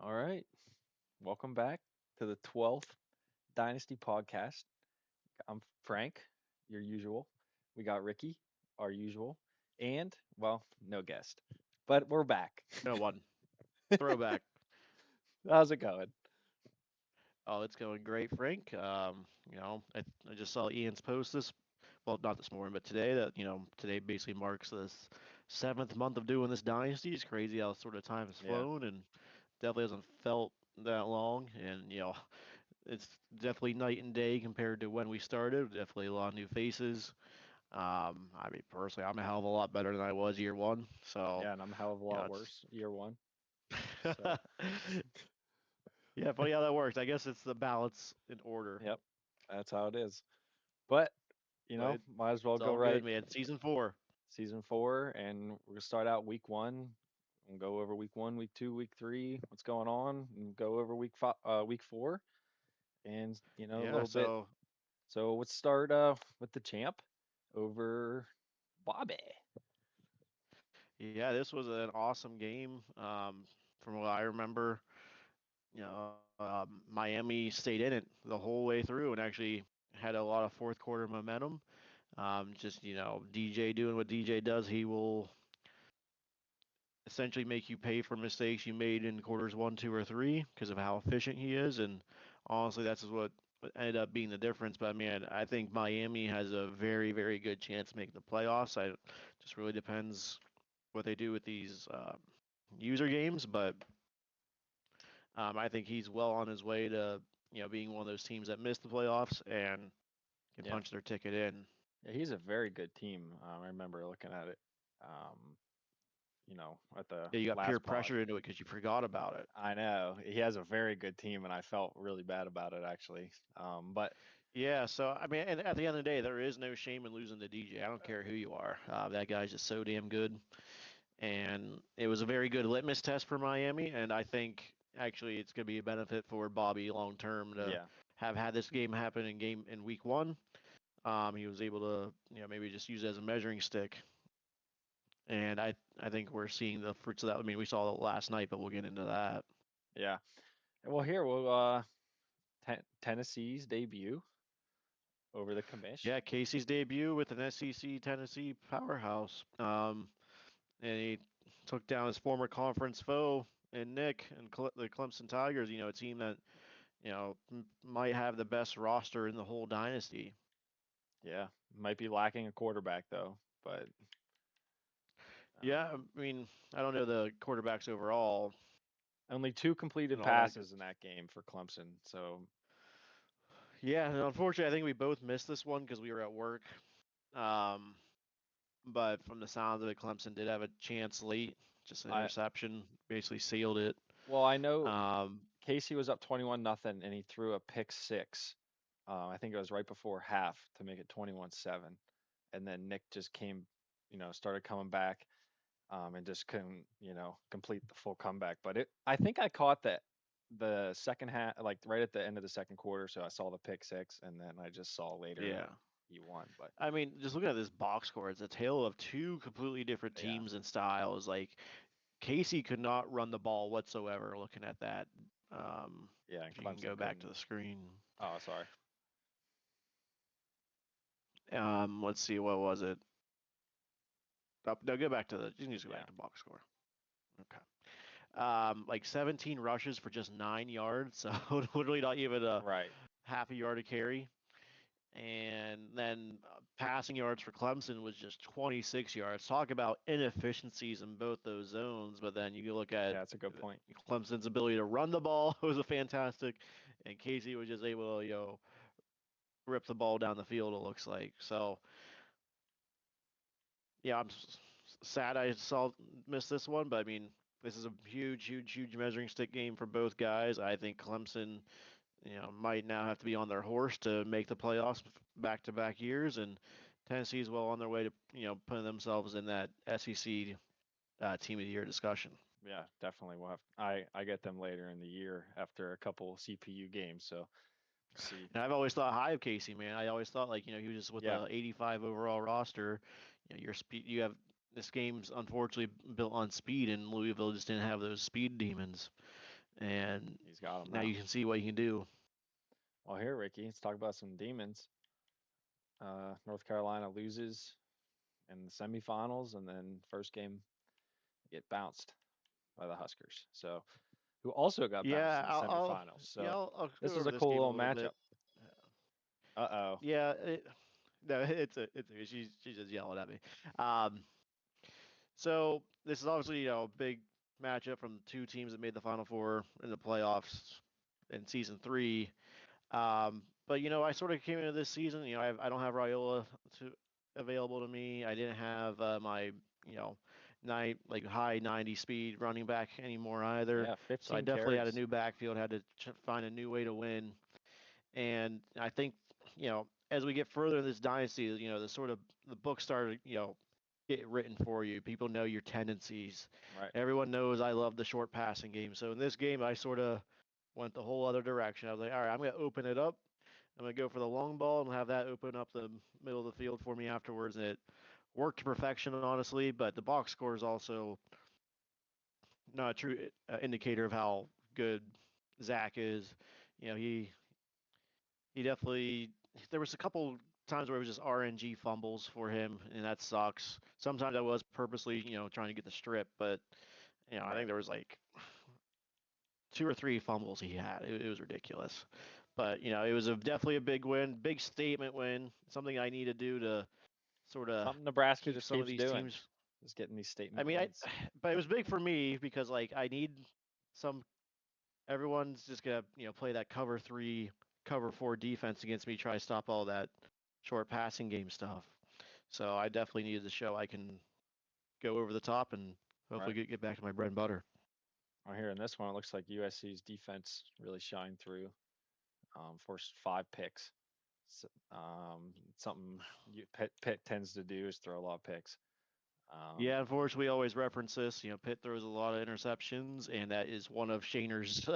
All right. Welcome back to the 12th Dynasty podcast. I'm Frank, your usual. We got Ricky, our usual, and, well, no guest. But we're back. No one. Throwback. How's it going? Oh, it's going great, Frank. I just saw Ian's post well, not this morning, but today that, today basically marks this seventh month of doing this dynasty. It's crazy how sort of time has Yeah. flown and definitely hasn't felt that long. And, it's definitely night and day compared to when we started. Definitely a lot of new faces. I mean, personally, I'm a hell of a lot better than I was year one. So, Yeah, and I'm a hell of a you know, lot it's worse year one. So, yeah, funny how that works. I guess it's the balance in order. yep, that's how it is. But, But might as well it's go all right good, at man. Season four. season 4, and we're going to start out week 1 and go over week 1, week 2, week 3, what's going on, and go over week 4 and a Yeah, little bit. so So let's start with the champ over Bobby. yeah, this was an awesome game. From what I remember, Miami stayed in it the whole way through and actually had a lot of fourth quarter momentum. DJ doing what DJ does, he will essentially make you pay for mistakes you made in quarters one, two, or three because of how efficient he is. And honestly, that's what ended up being the difference. But I mean, I think Miami has a very, very good chance to make the playoffs. I just really depends what they do with these user games, but I think he's well on his way to being one of those teams that missed the playoffs and can Yeah, punch their ticket in. yeah, he's a very good team. I remember looking at it, um, at the Yeah, you got peer last pod. pressure into it because you forgot about it. I know he has a very good team, and I felt really bad about it actually. But Yeah, so I mean, and at the end of the day, there is no shame in losing to DJ. I don't care who you are. That guy's just so damn good, and it was a very good litmus test for Miami. And I think actually it's going to be a benefit for Bobby long term to yeah, have had this game happen in week one. He was able to maybe just use it as a measuring stick, and I think we're seeing the fruits of that. I mean, we saw it last night, but we'll get into that. yeah. Well, here we'll Tennessee's debut over the commish. Yeah, Casey's debut with an SEC Tennessee powerhouse. And he took down his former conference foe and Nick and the Clemson Tigers. A team that might have the best roster in the whole dynasty. Yeah, might be lacking a quarterback though, but Yeah, um, I mean, I don't know the quarterbacks overall only 2 completed and all that good. passes in that game for Clemson. So Yeah, and unfortunately, I think we both missed this one because we were at work. Um, but from the sounds of it, Clemson did have a chance late, just an I interception, basically sealed it. I know Um, Casey was up 21 nothing and he threw a pick six. I think it was right before half to make it 21-7. And then Nick just came, started coming back and just couldn't, complete the full comeback. But I think I caught that the second half, like right at the end of the second quarter. So I saw the pick six and then I just saw later that yeah. he won. But I mean, just looking at this box score, it's a tale of two completely different yeah, teams and styles. Like Casey could not run the ball whatsoever. Looking at that, yeah, and if you can go Clemson back to couldn't. the screen, Oh, sorry. let's see, what was it? Oh, no, go back to the. You can just go Yeah, back to box score. Okay. Like 17 rushes for just 9 yards, so literally not even a right. half a yard to carry. And then passing yards for Clemson was just 26 yards. Talk about inefficiencies in both those zones. But then you look at Yeah, that's a good point. Clemson's ability to run the ball was a fantastic, and Casey was just able to rip the ball down the field. It looks like so. Yeah, I'm sad I saw miss this one, but I mean this is a huge, huge, huge measuring stick game for both guys. I think Clemson might now have to be on their horse to make the playoffs back to back years, and Tennessee is well on their way to putting themselves in that SEC Team of the Year discussion. Yeah, definitely. We'll have. I get them later in the year after a couple CPU games. So we'll see. And I've always thought high of Casey, man. I always thought like he was just with Yeah, a 85 overall roster. Your speed, you have this game's unfortunately built on speed, and Louisville just didn't have those speed demons. and He's got them now now. you can see what you can do. Well, here, Ricky, let's talk about some demons. North Carolina loses in the semifinals, and then first game get bounced by the Huskers. So, who also got bounced Yeah, in the semifinals. So, I'll this go is over a this cool game a little little matchup. bit. Uh oh. Yeah, no, she's just yelling at me. Um, so this is obviously a big matchup from two teams that made the Final Four in the playoffs in season three. But I sort of came into this season. I don't have Raiola available to me. I didn't have my you know high 90 speed running back anymore either. Yeah, So I 15 definitely had a carries. new backfield. Had to find a new way to win. And I think as we get further in this dynasty, the book started get written for you. People know your tendencies. Right. Everyone knows I love the short passing game. So in this game, I sort of went the whole other direction. I was like, all right, I'm going to open it up. I'm going to go for the long ball and have that open up the middle of the field for me afterwards. And it worked to perfection, honestly. But the box score is also not a true indicator of how good Zach is. He definitely. There was a couple times where it was just RNG fumbles for him, and that sucks. Sometimes I was purposely, trying to get the strip, but I think Right. there was like two or three fumbles he had. It was ridiculous, but it was definitely a big win, big statement win. Something I need to do to sort of Something Nebraska keep just some of keeps these doing teams. is getting these I statement mean, wins. but it was big for me because like I need some. Everyone's just gonna play that cover three, cover four defense against me, try to stop all that short passing game stuff. So I definitely needed to show I can go over the top and hopefully Right. get back to my bread and butter. Well, here in this one, it looks like USC's defense really shined through. Forced 5 picks. Something Pitt tends to do is throw a lot of picks. Um, Yeah, unfortunately, we always reference this. Pitt throws a lot of interceptions, and that is one of Shaner's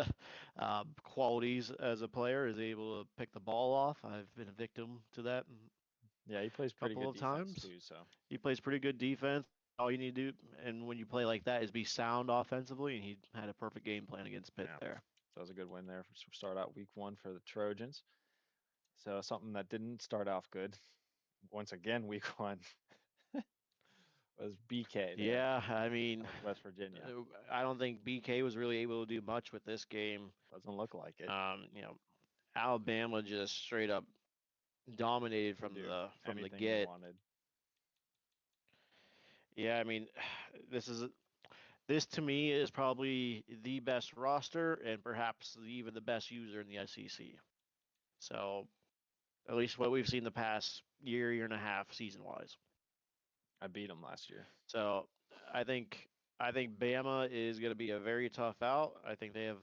qualities as a player, is able to pick the ball off. I've been a victim to that a yeah, he plays pretty couple good of defense times. too. So He plays pretty good defense. All you need to do, and when you play like that, is be sound offensively, and he had a perfect game plan against Pitt yeah, there. that was a good win there. Start out week one for the Trojans. So something that didn't start off good. Once again, week one was BK there Yeah, I mean, out of West Virginia. I don't think BK was really able to do much with this game. Doesn't look like it. Um, you know, Alabama just straight up dominated Could from do the anything you get. wanted. Yeah, I mean, this is this to me is probably the best roster and perhaps even the best user in the SEC. So at least what we've seen the past year and a half season wise. I beat him last year. So I think I think Bama is going to be a very tough out. I think they have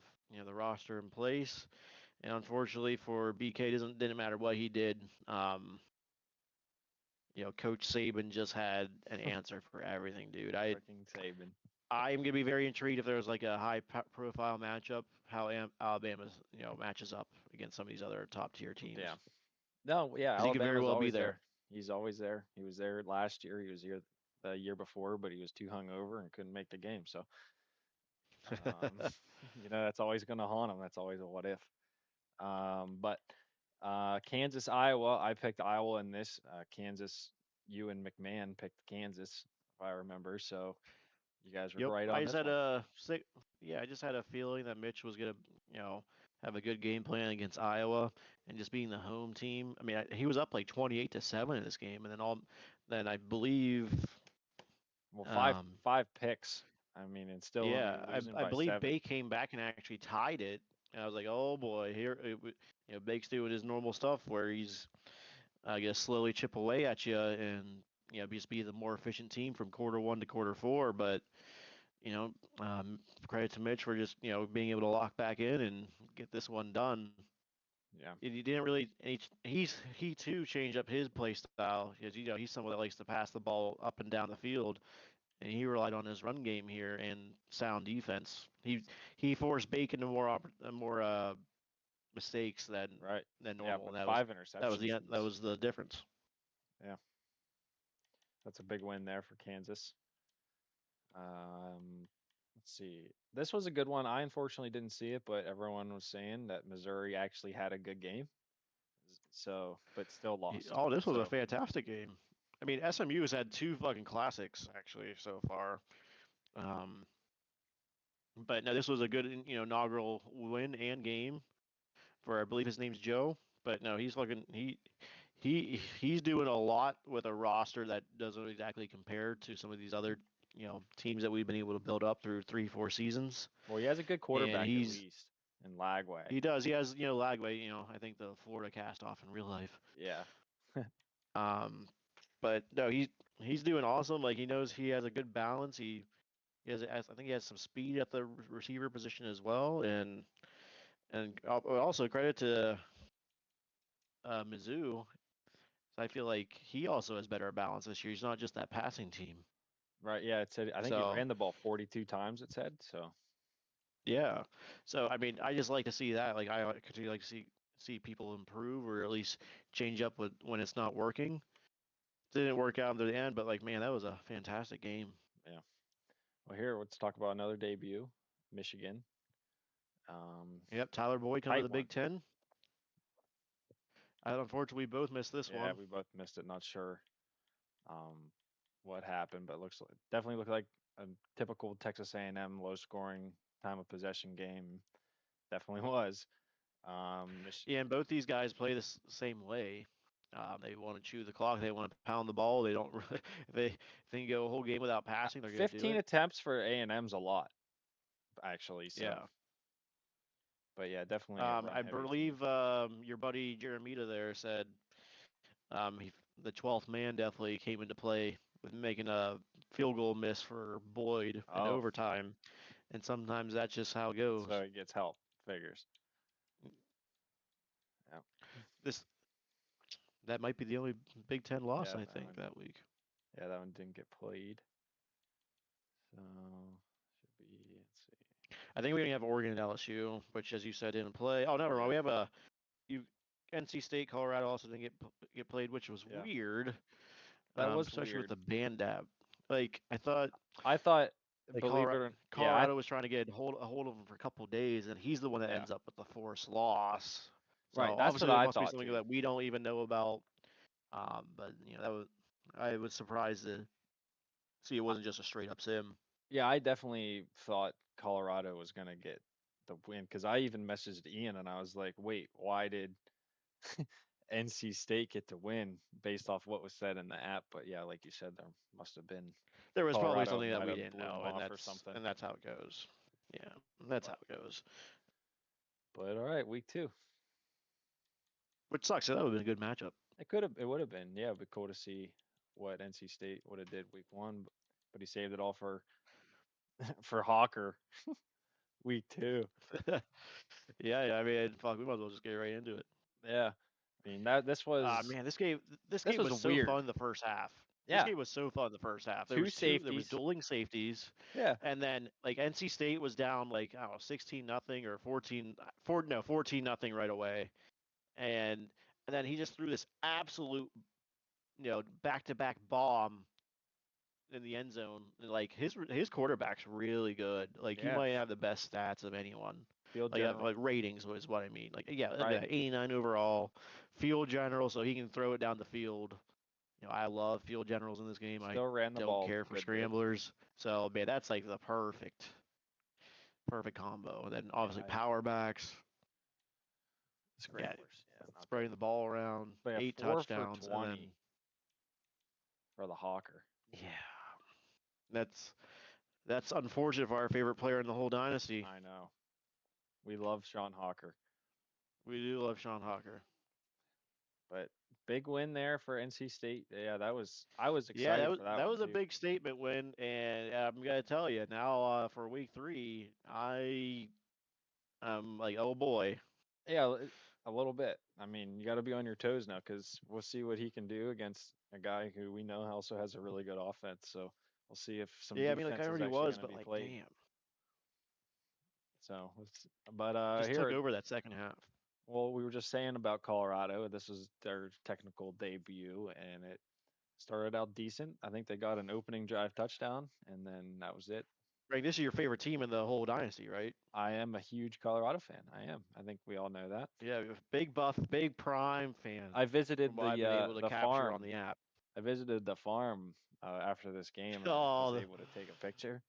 the roster in place, and unfortunately for BK, didn't matter what he did. Coach Saban just had an answer for everything, dude. Freaking Saban. I'm gonna be very intrigued if there's like a high profile matchup, how Alabama's matches up against some of these other top tier Yeah. teams, No, yeah, because he could very Alabama's well be always there. there. He's always there. He was there last year. He was here the year before, but he was too hungover and couldn't make the game. So, um, that's always going to haunt him. That's always a what if. But Kansas, Iowa, I picked Iowa in this. Kansas, you and McMahon picked Kansas, if I remember. So you guys were Yep, right on this one. I just had a feeling that Mitch was gonna have a good game plan against Iowa, and just being the home team. I mean, he was up like 28-7 in this game, and then I believe Well, five um, five picks. I mean, and still only yeah, losing I by believe seven. Bay came back and actually tied it. And I was like, oh boy, Bake's doing his normal stuff where he's, I guess, slowly chip away at you and just be the more efficient team from quarter one to quarter four. But credit to Mitch for just being able to lock back in and get this one done. Yeah, He didn't really. He too changed up his play style because he's someone that likes to pass the ball up and down the field, and he relied on his run game here and sound defense. He forced Bacon to more mistakes right. than Yeah, normal, but and five the interceptions that is was the difference. yeah, that's a big win there for Kansas. Um, Let's see. This was a good one. I unfortunately didn't see it, but everyone was saying that Missouri actually had a good game. So, but still lost. Oh, this was a So, fantastic game. I mean, SMU has had two fucking classics actually so far. Um, but no, this was a good, inaugural win and game for, I believe his name's Joe. But no, he's fucking he's doing a lot with a roster that doesn't exactly compare to some of these other, teams that we've been able to build up through 3, 4 seasons. well, he has a good And quarterback at least in Lagway. he has, Lagway, I think the Florida cast off in real life. Yeah. Um, but no, he's doing awesome. Like he knows he has a good balance. He I think he has some speed at the receiver position as well, and also credit to Mizzou. I feel like he also has better balance this year. He's not just that passing team. Right. Yeah. It said, I think he So ran the ball 42 times, it said. So, yeah. So I mean, I just like to see that. Like I continue like to see people improve or at least change up with when it's not working. Didn't work out in the end, but like man, that was a fantastic game. yeah. Well, here, let's talk about another debut, Michigan. Um, Yep, Tyler Boyd coming to Tight the Big one. Ten. Unfortunately, we both missed this Yeah. one. We both missed it. Not sure um, what happened, but definitely looked like a typical Texas A&M low scoring time of possession game. Definitely was. Mich Yeah, and both these guys play the same way. They want to chew the clock. They want to pound the ball. They don't really. If they can go a whole game without passing, they're going to do 15 it. attempts for A&M's a lot, actually. So, Yeah. but yeah, definitely a run I heavy team. believe your buddy Jeremita there said the 12th man definitely came into play with making a field goal miss for Boyd in Oh, overtime, and sometimes that's just how it so goes. it gets help. Figures. Yeah. This that might be the only Big Ten loss Yeah, I that think one. that week. Yeah, that one didn't get played. So should be. Let's see. I think we're gonna have Oregon and LSU, which, as you said, didn't play. Oh, never mind. Yeah. We have a you NC State, Colorado also didn't get played, which was Yeah. weird, That was especially with weird. the band app. Like I thought, I thought, like believe it or yeah, Colorado was trying to get a hold of him for a couple of days, and he's the one that yeah. ends up with the forced loss. So Right. That's obviously what there I must be thought something too. that we don't even know about. But that was I was surprised to see it I, wasn't just a straight up sim. yeah, I definitely thought Colorado was gonna get the win because I even messaged Ian and I was like, wait, why did NC State get to win based off what was said in the app? But yeah, like you said, there must have been There was probably Colorado something that might we have didn't blew them know, off or something. and that's how it goes. Yeah, that's how But it goes. but all right, week two. Which sucks. That would have been a good matchup. It would have been, yeah, it'd be cool to see what NC State would have did week one, but he saved it all for for Hawker week two. Yeah. I mean, fuck. We might as well just get right into it. Yeah, I mean that Man, this this game was was so weird. fun the first half. This Yeah, game was so fun the first half. two There was safeties. dueling safeties, Yeah, and then like NC State was down like I don't know 16 nothing or 14 nothing right away, and then he just threw this absolute back to back bomb in the end zone. Like his quarterback's really good. Like he yeah. might have the best stats of anyone. Field Like general, ratings is what I mean. Like yeah, look at right? that 89 overall, field general, so he can throw it down the field. I love field generals in this game. I Still ran the don't ball care a for good bit. scramblers. So man, that's like the perfect combo. And then Yeah, obviously power backs. Yeah, scramblers. Yeah, not spreading the. the ball around, But yeah, 8 touchdowns, and 4 for 20 then for the Hawker. yeah, that's that's unfortunate for our favorite player in the whole dynasty. I know. We love Sean Hawker, We do love Sean Hawker. but big win there for NC State. Yeah, that was. I was Yeah, excited for that that one was a too. big statement win, and I'm gonna tell you now for week 3, I am like, oh boy, Yeah, a little bit. I mean, you got to be on your toes now because we'll see what he can do against a guy who we know also has a really good offense. So we'll see if some yeah, I mean like I defense is already actually was, going to but be like played. damn, So, but just took here, over that second half. well, we were just saying about Colorado. This was their technical debut, and it started out decent. I think they got an opening drive touchdown, and then that was it. Right, this is your favorite team in the whole dynasty, right? I am a huge Colorado fan. I am. I think we all know that. Yeah, you're a big Buff, big Prime fan, I from visited what I've been able to the capture on farm. the app. I visited the farm after this game and was Oh, able to take a picture.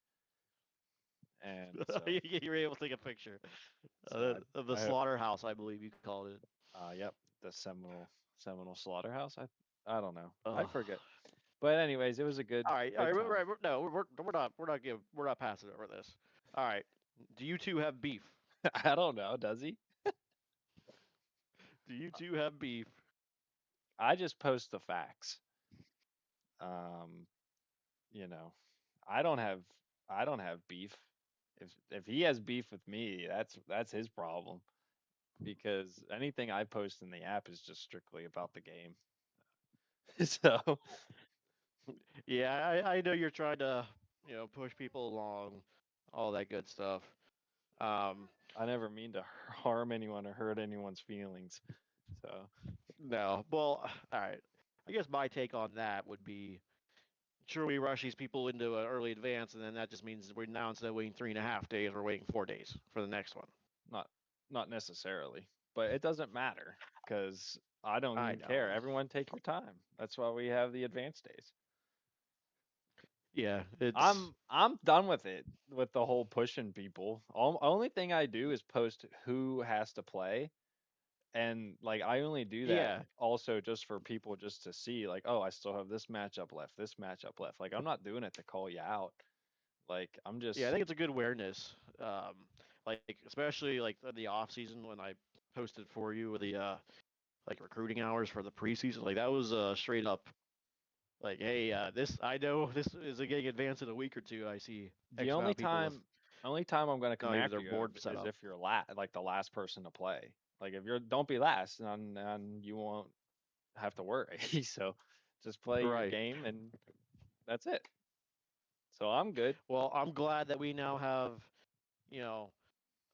And so you were able to take a picture so of the I slaughterhouse, I believe you called it. yep, the Seminole Slaughterhouse. I don't know. I Oh. forget. But anyways, it was a All good right, time. no, we're not passing over this. All right, do you two have beef? I don't know, does he? Do you two have beef? I just post the facts. Um, you know, I don't have I don't have beef. If he has beef with me, that's his problem because anything I post in the app is just strictly about the game. So Yeah, I know you're trying to, push people along, all that good stuff. Um, I never mean to harm anyone or hurt anyone's feelings. So no, well, all right. I guess my take on that would be, sure, we rush these people into an early advance, and then that just means we're now, instead of waiting 3.5 days, we're waiting 4 days for the next one. not not necessarily, but it doesn't matter because I don't I even care. know. Everyone take your time. That's why we have the advanced days. Yeah, it's I'm done with it with the whole pushing people. Only thing I do is post who has to play, and like I only do that yeah, also just for people just to see like, oh, I still have this matchup left, this matchup left. Like I'm not doing it to call you out. Like I'm yeah. I just think it's a good awareness. Like especially like the off season when I posted for you with the like recruiting hours for the preseason. Like that was straight up like, hey, this I know this is a getting advanced in a week or two. I see the X amount of people with only time I'm gonna come not even their after you board set is up. if you're like the last person to play. Like if you're don't be last, and you won't have to worry. So just play your Right. game and that's it. So I'm good. Well, I'm glad that we now have, you know,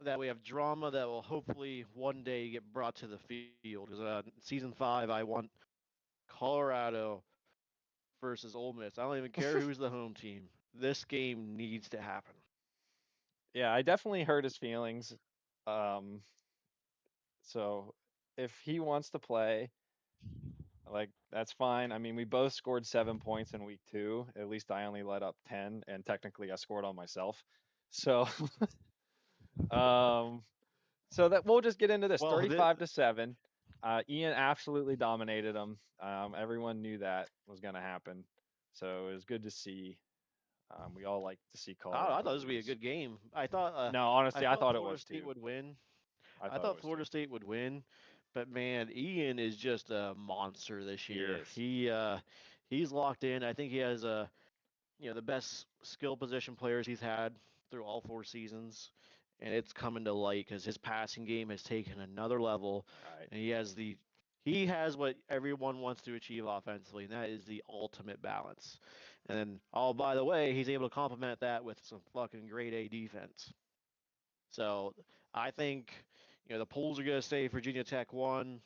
that we have drama that will hopefully one day get brought to the field. Because season 5, I want Colorado versus Ole Miss. I don't even care who's the home team. This game needs to happen. Yeah, I definitely hurt his feelings. Um, so if he wants to play, like that's fine. I mean, we both scored 7 points in week two. At least I only let up 10, and technically I scored on myself. So, um, so that we'll just get into this Well, 35-7. Ian absolutely dominated them. Everyone knew that was going to happen. So it was good to see. We all like to see I Colorado thought this would be a lose. good game. No, I honestly, I thought thought it Florida was State too. would win. I I thought it thought was Florida too. State would win, but man, Ian is just a monster this He year. is. He's locked in. I think he has the best skill position players he's had through all 4 seasons, and it's coming to light because his passing game has taken another level, Right. and he has what everyone wants to achieve offensively, and that is the ultimate balance. And then, oh, by the way, he's able to complement that with some fucking grade A defense. So I think the polls are going to say Virginia Tech won,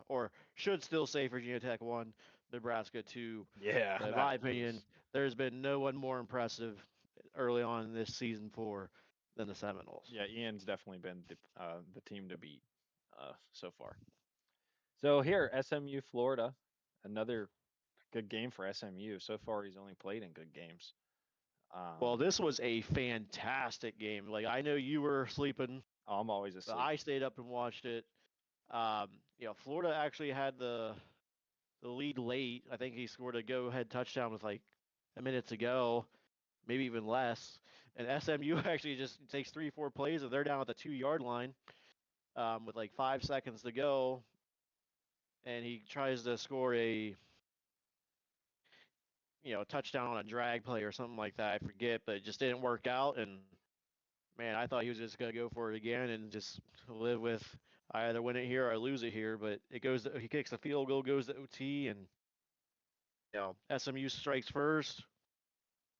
or should still say Virginia Tech won, Nebraska two. Yeah, But in that my opinion, there's been no one more impressive early on in this season 4 than the Seminoles. yeah, Ian's definitely been the team to beat so far. So here, SMU Florida, another good game for SMU. So far, he's only played in good games. Well, Um, this was a fantastic game. Like I know you were sleeping, I'm always but asleep. I stayed up and watched it. Florida actually had the lead late. I think he scored a go-ahead touchdown with like a minute to go, maybe even less. And SMU actually just takes 3, 4 plays, and they're down at the 2 yard line with like 5 seconds to go, and he tries to score a touchdown on a drag play or something like that. I forget, but it just didn't work out. And man, I thought he was just gonna go for it again and just live with I either win it here or I lose it here. But he kicks the field goal, goes to OT, and SMU strikes first.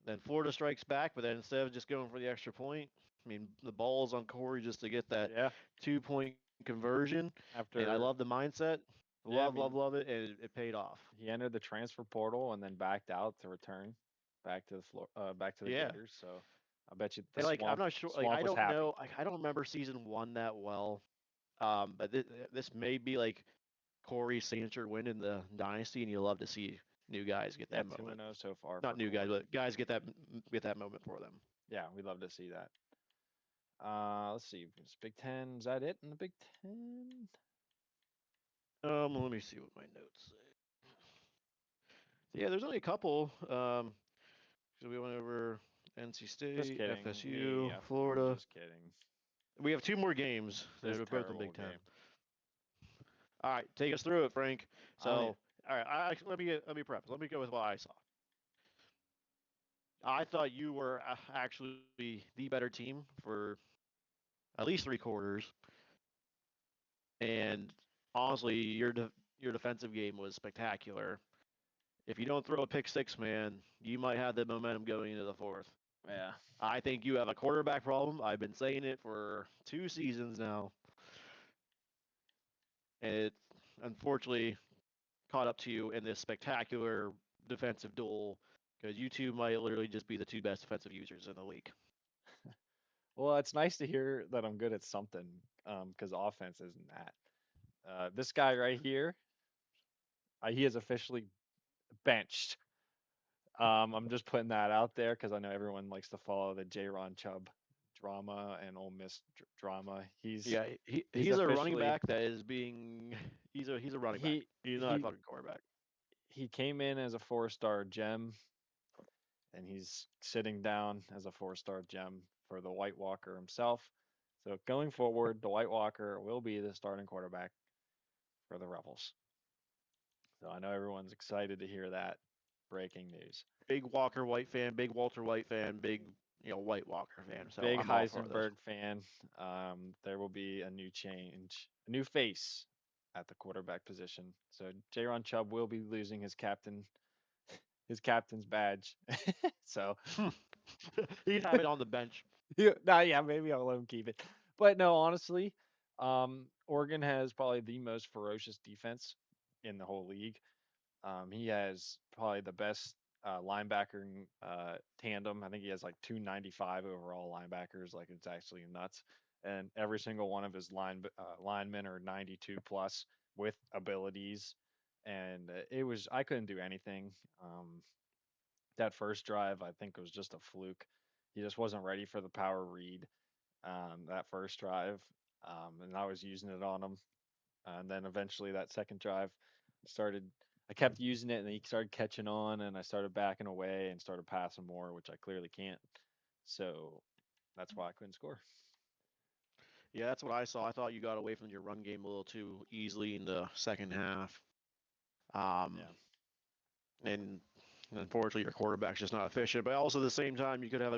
Then Florida strikes back, but then instead of just going for the extra point, I mean, the ball's on Corey just to get that Yeah, 2 point conversion. And I after love the mindset. yeah, I Love, love, mean, love it. And it paid off. he entered the transfer portal and then backed out to return back to the back to the Yeah. Gators. So I bet you the And like I'm swamp not sure. Like swamp I was don't know. happy. I don't remember season one that well. But this may be like Corey's signature win in the dynasty, and you love to see new guys get Yeah, that 2 and moment. 0 so far Not for new guys, Corey. but guys get that moment for them. Yeah, we love to see that. Let's see. It's Big Ten. Is that it in the Big Ten? Let me see what my notes say. Yeah, there's only a couple. So we went over NC Just State, kidding. FSU, I'm Florida. just kidding. We have two more games. This They're both in terrible Big Ten. game. All right, take us through it, Frank. I don't. So, all right, let me prep. Let me go with what I saw. I thought you were actually the better team for at least 3 quarters, and honestly, your defensive game was spectacular. If you don't throw a pick six, man, you might have the momentum going into the fourth. Yeah. I think you have a quarterback problem. I've been saying it for 2 seasons now, and it unfortunately caught up to you in this spectacular defensive duel because you two might literally just be the two best defensive users in the league. Well, it's nice to hear that I'm good at something. Because offense isn't that. This guy right here, he is officially benched. I'm just putting that out there because I know everyone likes to follow the J. Chubb drama and Ole Miss drama. Yeah, He's he's a running officially back that is being he's a running back. he He's not a he fucking quarterback. he came in as a 4-star gem, and he's sitting down as a 4-star gem for the White Walker himself. So going forward, the White Walker will be the starting quarterback for the Rebels. So I know everyone's excited to hear that breaking news. Big Walker White fan, big Walter White fan, big White Walker fan. So Big I'm all for this. Heisenberg fan. There will be a new change, a new face at the quarterback position. So J. Chubb will be losing his captain's badge. So He'd have it on the bench. yeah, nah, yeah, maybe I'll let him keep it. But no, honestly, Oregon has probably the most ferocious defense in the whole league. He has probably the best linebacker tandem. I think he has like 295 overall linebackers. Like it's actually nuts. And every single one of his linemen are 92 plus with abilities. And I couldn't do anything. That first drive, I think, was just a fluke. He just wasn't ready for the power read that first drive, and I was using it on him. And then eventually, that second drive started. I kept using it, and he started catching on, and I started backing away and started passing more, which I clearly can't. So that's why I couldn't score. Yeah, that's what I saw. I thought you got away from your run game a little too easily in the second half. Um, Yeah, and unfortunately, your quarterback's just not efficient. But also at the same time, you could have a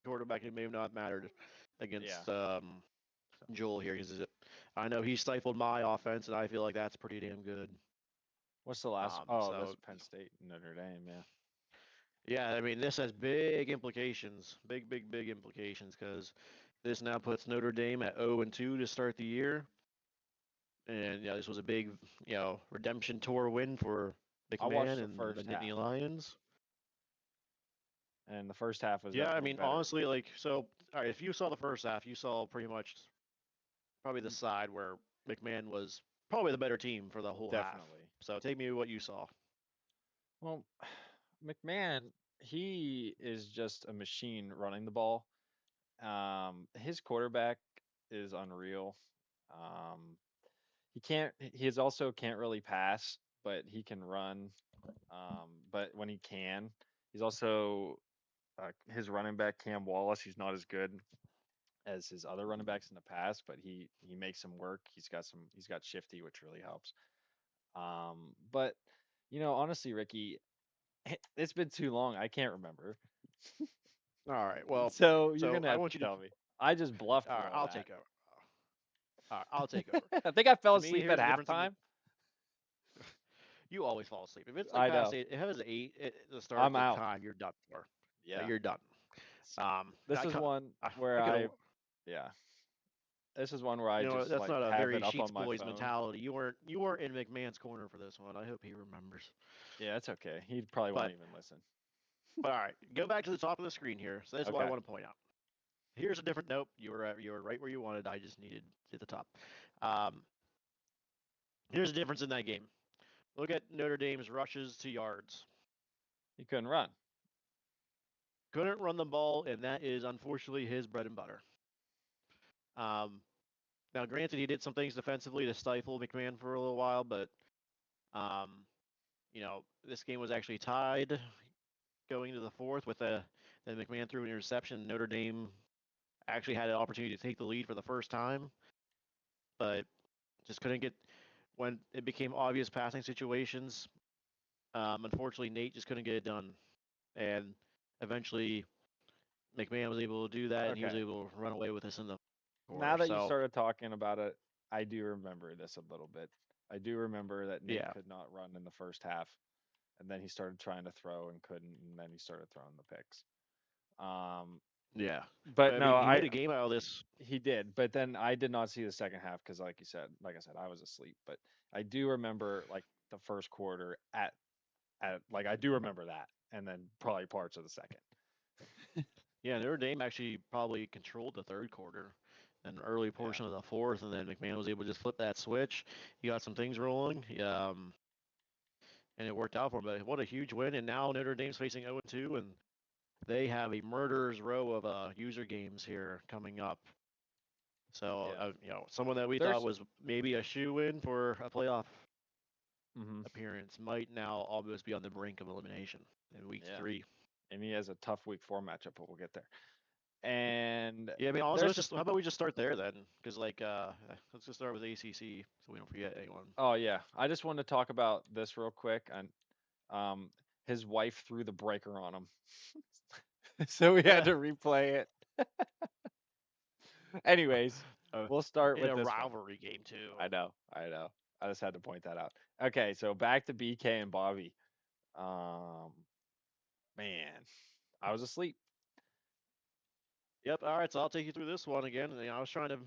quarterback who may have not mattered yeah. against So Joel here. I know he stifled my offense, and I feel like that's pretty damn good. what's the last? Oh, that's So Penn State, Notre Dame. Yeah. yeah, I mean this has big implications, big implications because this now puts Notre Dame at 0-2 to start the year, and this was a big redemption tour win for I watched McMahon the and the first Nittany half, Lions. and the first half was Yeah, I definitely mean better. honestly, like so. All right, if you saw the first half, you saw pretty much probably the side where McMahon was probably the better team for the whole half. Definitely. So take me to what you saw. Well, McMahon, he is just a machine running the ball. His quarterback is unreal. Um, he is also can't really pass, but he can run. But when he can, he's also his running back Cam Wallace. He's not as good as his other running backs in the past, but he makes him work. He's got shifty, which really helps. But honestly, Ricky, it's been too long. I can't remember. All right, well, So you're so gonna I have to want you to. tell me. I just bluffed All with right, all I'll that. take over. All right, I'll take over. I think I fell To me, asleep at here's the difference in the. halftime. You always fall asleep. If it's like I past know. 8, if it was 8 at the start of I'm the out. time, you're done for. Yeah. You're done. S- And This is one where I could have. yeah. This is one where I You know, just that's like not a have very it up Sheets on my boys phone. mentality. You weren't in McMahon's corner for this one. I hope he remembers. Yeah, it's okay. He probably won't But even listen. all right, go back to the top of the screen here. So that's what I Okay. want to point out. Here's a different nope. You were right where you wanted. I just needed at the top. Um, here's the difference in that game. Look at Notre Dame's rushes to yards. He couldn't run. Couldn't run the ball, and that is unfortunately his bread and butter. Um, Now, granted, he did some things defensively to stifle McMahon for a little while, but um, this game was actually tied going into the fourth with a then McMahon threw an interception. Notre Dame actually had an opportunity to take the lead for the first time, but just couldn't get when it became obvious passing situations. Unfortunately, Nate just couldn't get it done, and eventually McMahon was able to do that, and he was Okay. able to run away with us in the Now quarter. that you So started talking about it, I do remember this a little bit. I do remember that Nate yeah, could not run in the first half, and then he started trying to throw and couldn't, and then he started throwing the picks. Um, yeah. but But I no, mean, he made I a game out of this. he did, but then I did not see the second half because, like you said, like I said, I was asleep. But I do remember like the first quarter at like I do remember that, and then probably parts of the second. Yeah, Notre Dame actually probably controlled the third quarter, an early Yeah. portion of the fourth, and then McMahon was able to just flip that switch. He got some things rolling, and it worked out for him. But what a huge win! And now Notre Dame's facing 0-2, and they have a murderer's row of user games here coming up. So, Yeah. someone that we thought There's was maybe a shoe in for a playoff hmm appearance might now almost be on the brink of elimination in week yeah, three. and he has a tough week 4 matchup, but we'll get there. And Yeah, I mean, honestly, there's how about we just start there then? Because let's just start with ACC so we don't forget anyone. oh yeah, I just wanted to talk about this real quick. And um, his wife threw the breaker on him, so we had to replay it. Anyways, Uh, we'll start in with a this one. rivalry game too. I know, I know. I just had to point that out. Okay, so back to BK and Bobby. Um, man, I was asleep. Yep. All right. So I'll take you through this one again. I was trying to,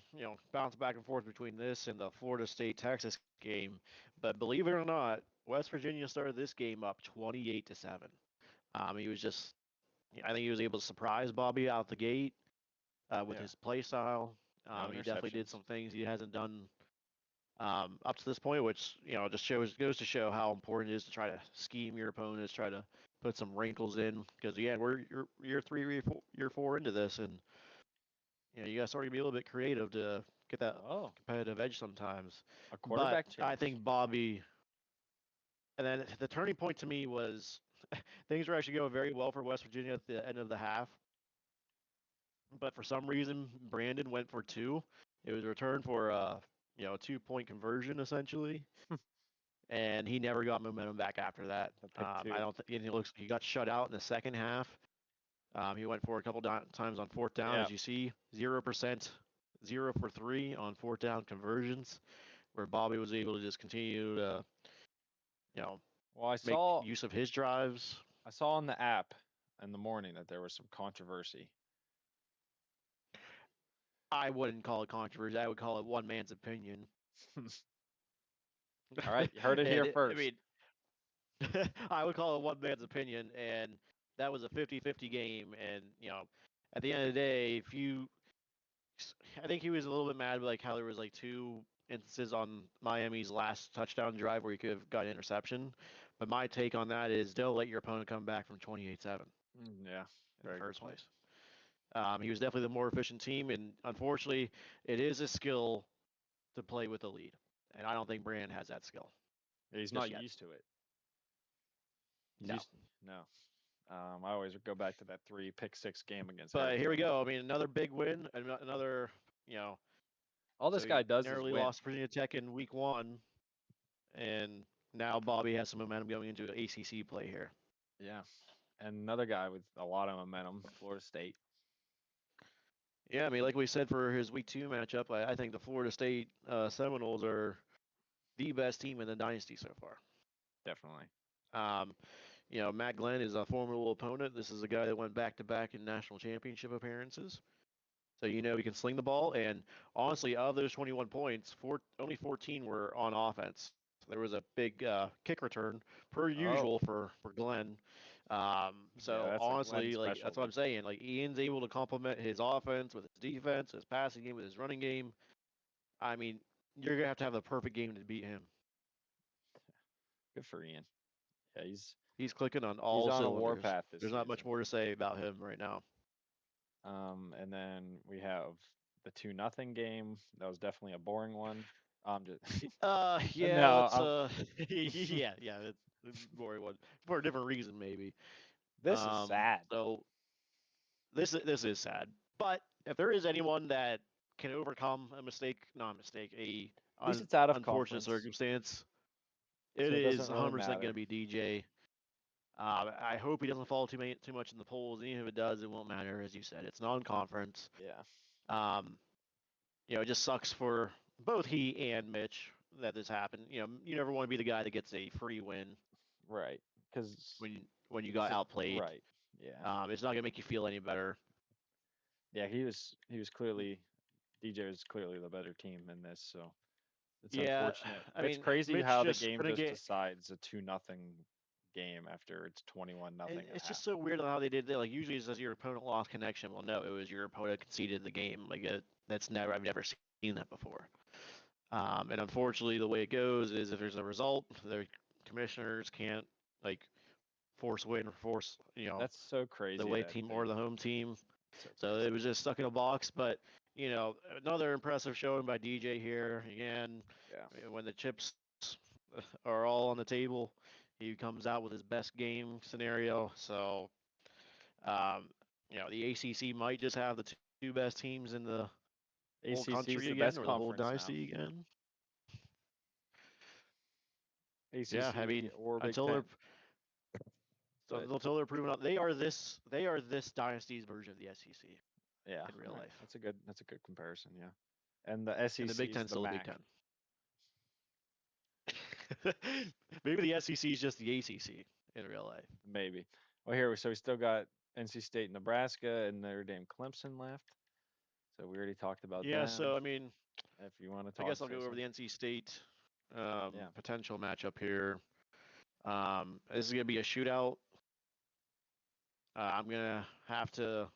bounce back and forth between this and the Florida State Texas game, but believe it or not, West Virginia started this game up 28-7. He was just, I think he was able to surprise Bobby out the gate with Yeah, his play style. no He definitely did interceptions. some things he hasn't done up to this point, which just goes to show how important it is to try to scheme your opponents, try to put some wrinkles in. Because again, we're year three, year four into this, and you got to sort of be a little bit creative to get that Oh, competitive edge sometimes. a But quarterback I change. think Bobby, and then the turning point to me was things were actually going very well for West Virginia at the end of the half, but for some reason Brandon went for two. It was a return for a 2-point conversion essentially, and he never got momentum back after that. The pick I two. don't think he got shut out in the second half. He went for a couple times on fourth down, Yeah. as you see, 0%, 0 for 3 on fourth down conversions, where Bobby was able to just continue to, you know, Well, make use of his drives. I saw on the app in the morning that there was some controversy. I wouldn't call it controversy. I would call it one man's opinion. All right, you heard it here I first. mean, I would call it one man's opinion, and that was a 50-50 game. And at the end of the day, if you I think he was a little bit mad, like how there was like two instances on Miami's last touchdown drive where he could have got an interception. But my take on that is don't let your opponent come back from 28-7 Yeah, in the very good first point. place. He was definitely the more efficient team, and unfortunately, it is a skill to play with the lead, and I don't think Brand has that skill He's just not yet. used to it. He's No. used no. I always go back to that 3 pick 6 game against But here we Arizona. go. I mean, another big win, another, you know, All so this he guy does is narrowly win. lost Virginia Tech in week one, and now Bobby has some momentum going into ACC play here. Yeah, and another guy with a lot of momentum, Florida State. Yeah, I mean, like we said for his week two matchup, I think the Florida State Seminoles are the best team in the dynasty so far. Definitely. Um, Matt Glenn is a formidable opponent. This is a guy that went back to back in national championship appearances. So he can sling the ball. And honestly, of those 21 points, only 14 were on offense. There was a big kick return, per Oh, usual for Glenn. Yeah, So that's a Glenn honestly, like that's what I'm specialty. saying. Like Ian's able to complement his offense with his defense, his passing game, with his running game. I mean, you're gonna have to have the perfect game to beat him. Good for Ian. Yeah, He's clicking on he's all on a cylinders. warpath this There's not much season. more to say about him right now. And then we have the 2-0 game. That was definitely a boring one. Just Yeah, no, let's yeah, it's a boring one for a different reason maybe. this is sad. So this is sad. But if there is anyone that can overcome a mistake, not a mistake, a At least it's out of unfortunate conference, circumstance, it so it is doesn't really 100% going to matter. be DJ. I hope he doesn't fall too much in the polls. Even if it does, it won't matter. As you said, it's non-conference. Yeah, Um, it just sucks for both he and Mitch that this happened. You never want to be the guy that gets a free win right. Because when you got outplayed. right. Yeah, It's not gonna make you feel any better. yeah. He was clearly DJ was clearly the better team in this. So it's Yeah, unfortunate. I It's mean, crazy Mitch how the just game couldn't just get. decides a 2-0 game after it's 21-0 at It's just half. so weird how they did that. Like usually, it says your opponent lost connection. Well, no, it was your opponent conceded the game. That's never. I've never seen that before. And unfortunately, the way it goes is if there's a result, the commissioners can't like force win or force That's so the crazy away that team or they the home team. so So it crazy. was just stuck in a box. But another impressive showing by DJ here again. Yeah. When the chips are all on the table, he comes out with his best game scenario. So um, the ACC might just have the two best teams in the whole ACC is country the again, best or the whole conference now. dynasty again. Yeah, I ACC mean, or Big until they're Ten. But until they're proven up, they are this dynasty's version of the SEC yeah, in real right. life, That's a good comparison. Yeah. And the and the SEC Big is Ten's the still the Big MAC. Ten. Maybe the SEC is just the ACC in real life. Maybe. Well, here so we still got NC State, Nebraska, and Notre Dame, Clemson left. So we already talked about Yeah, them. so I mean, If you want to I talk, guess I'll say go over the something. NC State Yeah. potential matchup here. This is gonna be a shootout. I'm gonna have to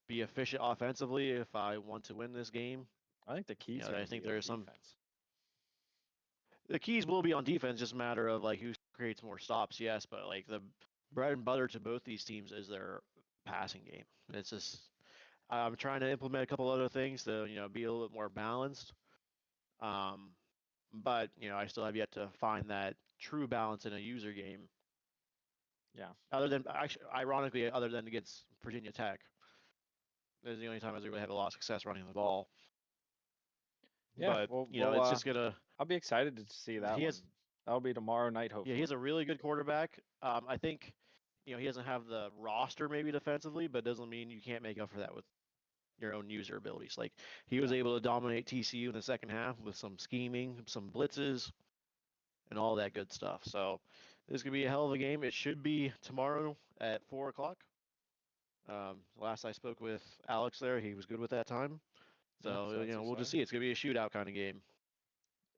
be efficient offensively if I want to win this game. I think the key's going I to think be there on is some. defense. The keys will be on defense, just a matter of like who creates more stops. Yes, but like the bread and butter to both these teams is their passing game. It's just I'm trying to implement a couple other things to be a little bit more balanced. Um, but I still have yet to find that true balance in a user game. Yeah. Other than actually, ironically, other than against Virginia Tech, this is the only time I was really had a lot of success running the ball. Yeah. But Well, it's just gonna. I'll be excited to see that He has one. That'll be tomorrow night, Yeah, he has hopefully. a really good quarterback. I think he doesn't have the roster maybe defensively, but doesn't mean you can't make up for that with your own user abilities. Like he was Yeah. able to dominate TCU in the second half with some scheming, some blitzes, and all that good stuff. So this could be a hell of a game. It should be tomorrow at 4 o'clock. Last I spoke with Alex there, he was good with that time. Yeah. So So that's we'll just exciting. see. It's gonna be a shootout kind of game.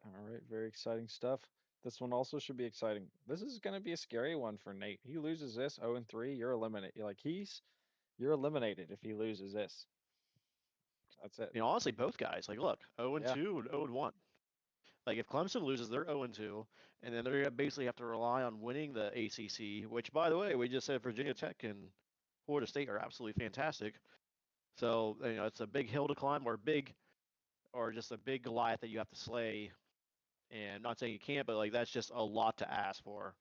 All right. Very exciting stuff. This one also should be exciting. This is going to be a scary one for Nate. He loses this 0-3, you're eliminated. You're eliminated if he loses this. That's it. Honestly, both guys. Like, look, 0 and Yeah. 2 and 0 and 1. Like if Clemson loses, they're 0 2, and then they're gonna basically have to rely on winning the ACC. Which, by the way, we just said Virginia Tech and Florida State are absolutely fantastic. So it's a big hill to climb, or just a big Goliath that you have to slay. And I'm not saying you can't, but like that's just a lot to ask for.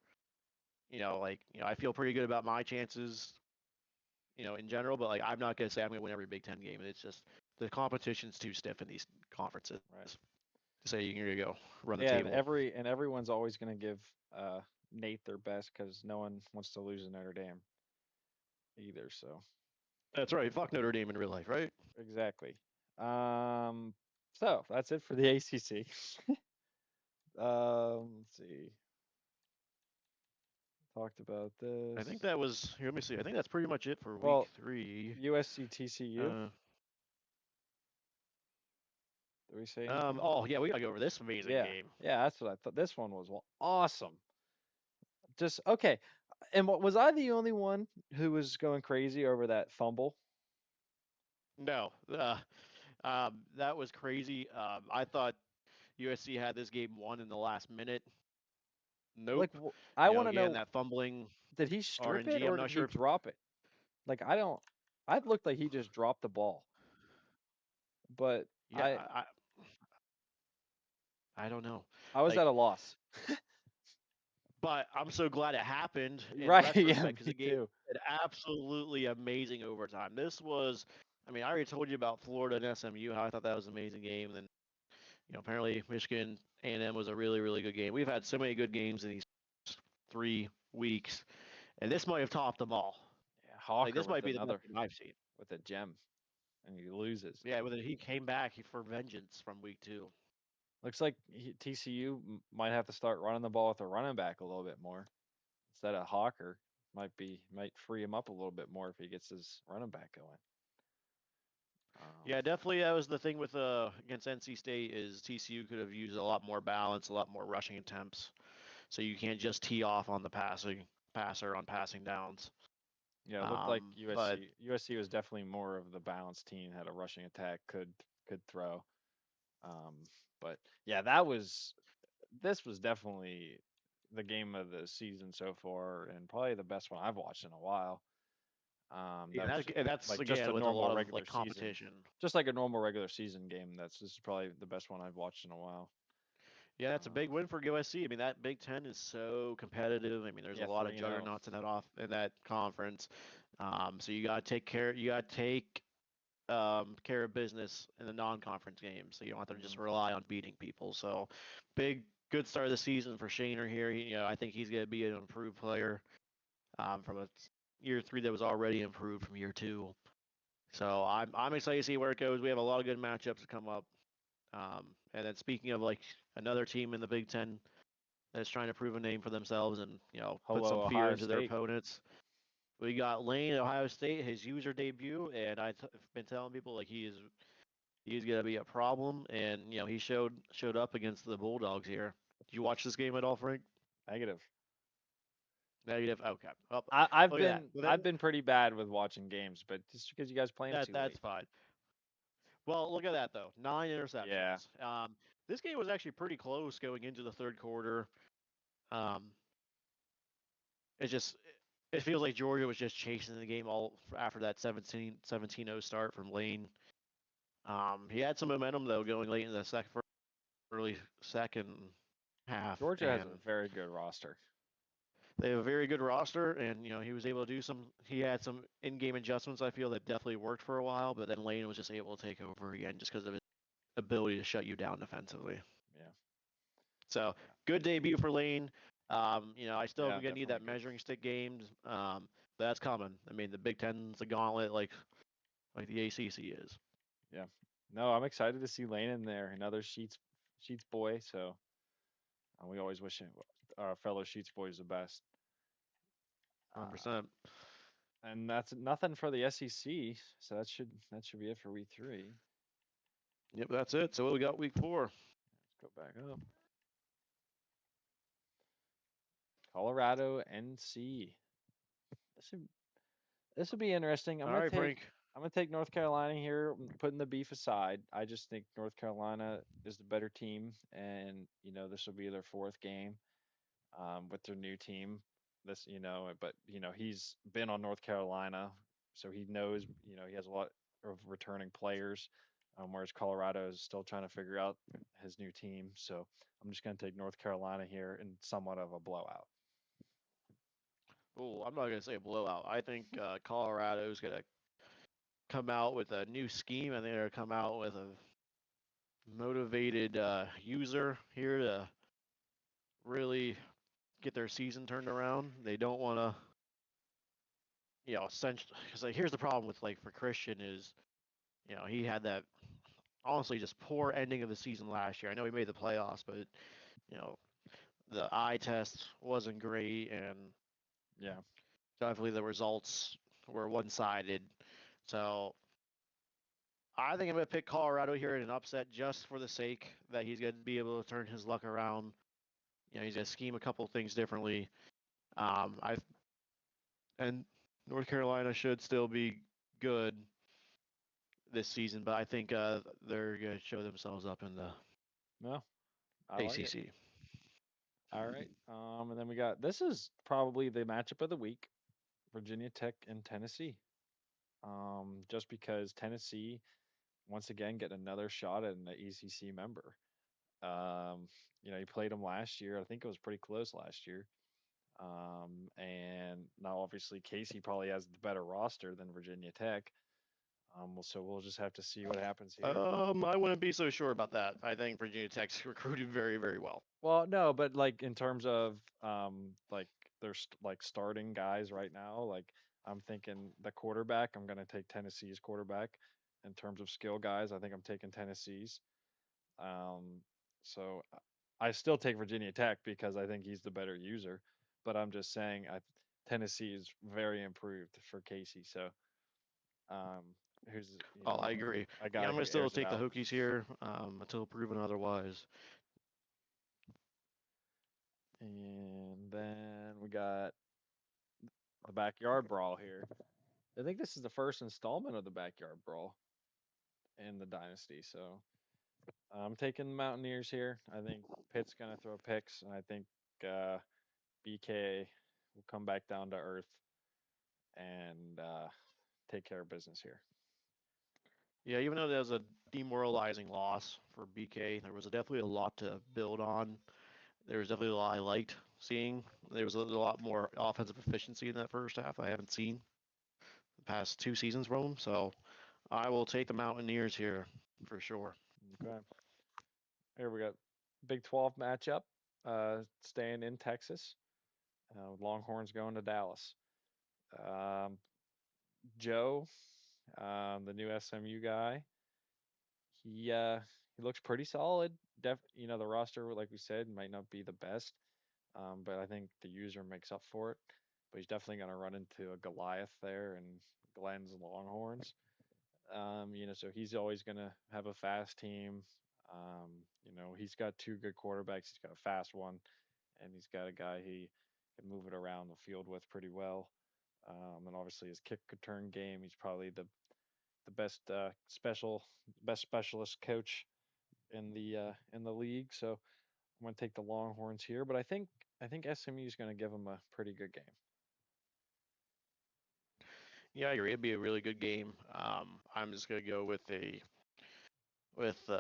I feel pretty good about my chances, in general. But like I'm not gonna say I'm gonna win every Big Ten game. It's just the competition's too stiff in these conferences Right. to say here you go, run the Yeah, and table. everyone's always going to give Nate their best because no one wants to lose to Notre Dame either. So That's right. Fuck Notre Dame in real life, right? exactly. Um, so that's it for the ACC. Let's see. Talked about I think this. that was. Here, let me see. I think that's pretty much it for week Well, 3. USC TCU. Uh, Did we say anything? oh yeah, we gotta go over this amazing Yeah, game. yeah, that's what I thought. This one was awesome. Just okay. And what was I the only one who was going crazy over that fumble? No, that was crazy. I thought USC had this game won in the last minute. Like, Nope. I want to Again, know, that fumbling did he strip it RNG. I'm or not did sure he if, drop it? Like, I don't. I looked like he just dropped the ball, but yeah, I don't know. I was at Like, a loss. but I'm so glad it happened in Right? Yeah, retrospect because me the game too. had absolutely amazing overtime. This was, I mean, I already told you about Florida and SMU, how I thought that was an amazing game. And then, apparently Michigan A&M was a really, really good game. We've had so many good games in these 3 weeks, and this might have topped them all. Yeah, Like, Hawker this might with be the best another game I've seen. with a gem, and he loses. Yeah, whether he came back for vengeance from week 2. Looks like TCU might have to start running the ball with a running back a little bit more instead of Hawker. Might free him up a little bit more if he gets his running back going. Yeah, definitely. That was the thing with against NC State is TCU could have used a lot more balance, a lot more rushing attempts. So you can't just tee off on the passer on passing downs. Yeah, it looked like But USC was definitely more of the balanced team, had a rushing attack, could throw. Um, but yeah, this was definitely the game of the season so far, and probably the best one I've watched in a while. yeah, That was that's like just a again with a normal lot of regular like season, competition. just like a normal regular season game. This is probably the best one I've watched in a while. Yeah, that's a big Uh, win for USC. I mean, that Big Ten is so competitive. I mean, there's a yeah, lot of 3-0. juggernauts in that conference. So you got to take care. You got to take care of business in the non-conference games. So you don't have to just Hmm. rely on beating people. So good start of the season for Shaner here. I think he's going to be an improved player from a year 3 that was already improved from year 2. So I'm excited to see where it goes. We have a lot of good matchups to come up. And then speaking of like another team in the Big Ten that's trying to prove a name for themselves and put some Hello, fear Ohio into their State. opponents. We got Lane at Ohio State, his user debut, and I've been telling people like he's gonna be a problem, and he showed up against the Bulldogs here. Did you watch this game at all, Frank? Negative. Negative. Okay. Well, I've look at that. been I've been pretty bad with watching games, but just because you guys playing it too That's late. fine. Well, look at that though. 9 interceptions. Yeah, This game was actually pretty close going into the third quarter. Um, it just it feels like Georgia was just chasing the game all after that 17-0 start from Lane. He had some momentum though going late in the early second half, Georgia has a and very good roster. they have a very good roster. And he was able to do some. He had some in-game adjustments. I feel that definitely worked for a while, but then Lane was just able to take over again just because of his ability to shut you down defensively. Yeah, So yeah, good debut for Lane. I still yeah, gonna need definitely that good. measuring stick games. That's coming. I mean, the Big Ten's a gauntlet like the ACC is. Yeah, no, I'm excited to see Lane in there, another Sheets boy. So we always wish our fellow Sheets boys the best. Uh, 100%. and that's nothing for the SEC. So that should be it for week 3. Yep, that's it. So what we got week 4? Let's go back up. Colorado NC. This would this would be interesting. All right, Frank. I'm gonna take North Carolina here, putting the beef aside. I just think North Carolina is the better team, and this will be their 4th game with their new team. But he's been on North Carolina, so he knows. He has a lot of returning players, whereas Colorado is still trying to figure out his new team. So I'm just gonna take North Carolina here in somewhat of a blowout. Oh, I'm not gonna say a blowout. I think Colorado's gonna come out with a new scheme. I think they're gonna come out with a motivated user here to really get their season turned around. They don't want to, essentially, because like, here's the problem with like for Christian is, he had that honestly just poor ending of the season last year. I know he made the playoffs, but you know the eye test wasn't great, and Yeah, definitely the results were one-sided. So I think I'm going to pick Colorado here in an upset just for the sake that he's going to be able to turn his luck around. He's going to scheme a couple things differently. I And North Carolina should still be good this season, but I think they're going to show themselves up in the No, I like it. ACC. All right. And then we got this is probably the matchup of the week: Virginia Tech and Tennessee. Just because Tennessee once again get another shot at an ACC member. Um, you played them last year. I think it was pretty close last year. And now obviously Casey probably has the better roster than Virginia Tech. So we'll just have to see what happens here. I wouldn't be so sure about that. I think Virginia Tech's recruited very, very well. Well, no, but like in terms of like there's like starting guys right now, like I'm thinking the quarterback, I'm gonna take Tennessee's quarterback. In terms of skill guys, I think I'm taking Tennessee's. Um, so I still take Virginia Tech because I think he's the better user, but I'm just saying Tennessee is very improved for Casey. So um, who's Oh, I agree. a Yeah, guy I'm going who to still airs it take the out. Hokies here until proven otherwise. And then we got the backyard brawl here. I think this is the first installment of the backyard brawl in the dynasty. So I'm taking the Mountaineers here. I think Pitt's gonna throw picks, and I think uh, BK will come back down to earth and take care of business here. Yeah, even though that was a demoralizing loss for BK, there was definitely a lot to build on. There was definitely a lot I liked seeing. There was a lot more offensive efficiency in that first half I haven't seen the past two seasons from him. So I will take the Mountaineers here for sure. Okay, here we got Big 12 matchup. Staying in Texas. Longhorns going to Dallas. Um, Joe, the new SMU guy, he looks pretty solid. The roster, like we said, might not be the best, but I think the user makes up for it. But he's definitely going to run into a Goliath there and Glenn's Longhorns. So he's always going to have a fast team. He's got two good quarterbacks. He's got a fast one, and he's got a guy he can move it around the field with pretty well. And obviously his kick return game, he's probably the best specialist coach in the league. So I'm going to take the Longhorns here, but I think SMU is going to give them a pretty good game. Yeah, I agree. It'd be a really good game. I'm just gonna go with a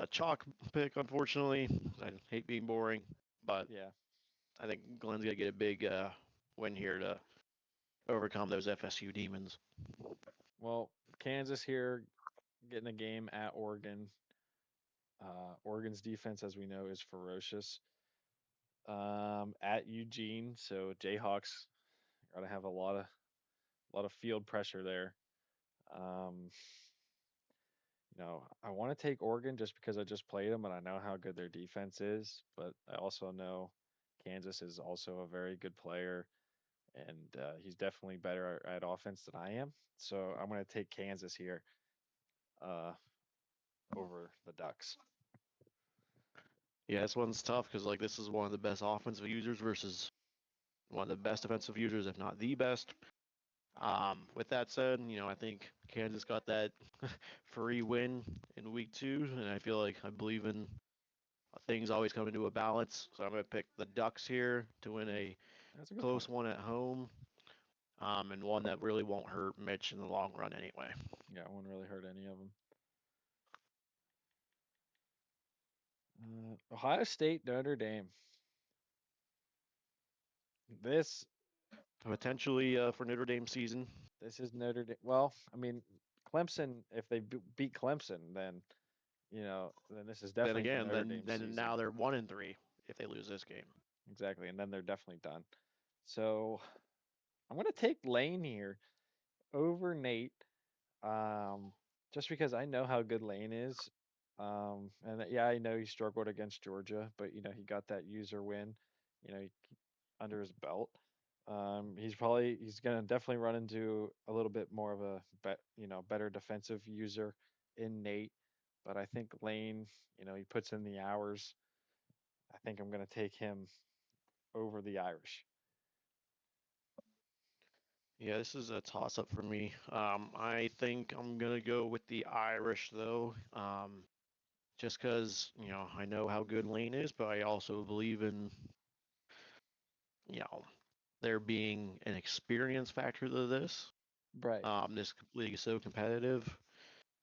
chalk pick. Unfortunately, I hate being boring, but Yeah. I think Glenn's gonna get a big win here to overcome those FSU demons. Well, Kansas here getting a game at Oregon. Oregon's defense, as we know, is ferocious. At Eugene, so Jayhawks got to have a lot of field pressure there. Um, I want to take Oregon just because I just played them and I know how good their defense is, but I also know Kansas is also a very good player and he's definitely better at offense than I am. So I'm going to take Kansas here uh, over the Ducks. Yeah, this one's tough because like this is one of the best offensive users versus one of the best defensive users, if not the best. With that said, I think Kansas got that free win in week 2, and I believe in things always come into a balance. So I'm going to pick the Ducks here to win a That's a good close point. one at home, and one that really won't hurt Mitch in the long run anyway. Yeah, I wouldn't really hurt any of them. Ohio State, Notre Dame. This Potentially for Notre Dame season. this is Notre Dame. Well, I mean, Clemson. If they beat Clemson, then this is Then definitely for again, Notre then Dame then season. now they're 1-3 if they lose this game. Exactly, and then they're definitely done. So I'm gonna take Lane here over Nate. Um, just because I know how good Lane is. And yeah, I know he struggled against Georgia, but he got that user win, under his belt. He's gonna definitely run into a little bit more of a better defensive user in Nate, but I think Lane, he puts in the hours. I think I'm gonna take him over the Irish. Yeah, this is a toss up for me. I think I'm gonna go with the Irish though. Just because I know how good Lane is, but I also believe in you know there being an experience factor to this. Right. This league is so competitive.